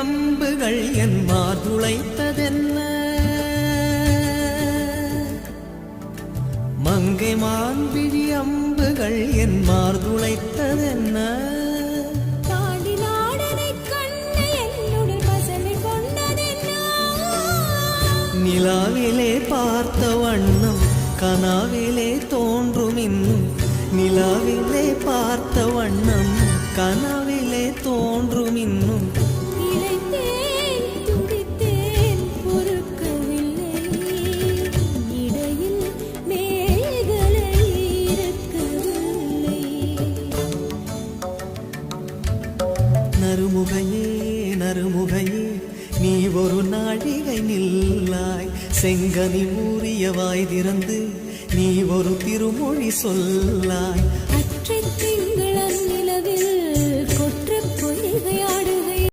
அம்புகள் என் மார்துளைத்ததென்ன மங்கை மான்விழி அம்புகள் என் மார்துளைத்ததென்ன நிலாவிலே பார்த்த வண்ணம் கனாவிலே தோன்றும் இன்னும் நிலாவிலே பார்த்த வண்ணம் கனாவிலே தோன்றும் இன்னும் நறுமுகையே நறுமுகையே நீ ஒரு நாழிகை நில்லாய் செங்கனி மூறிய வாய் திறந்து நீ ஒரு திருமொழி சொல்லாய்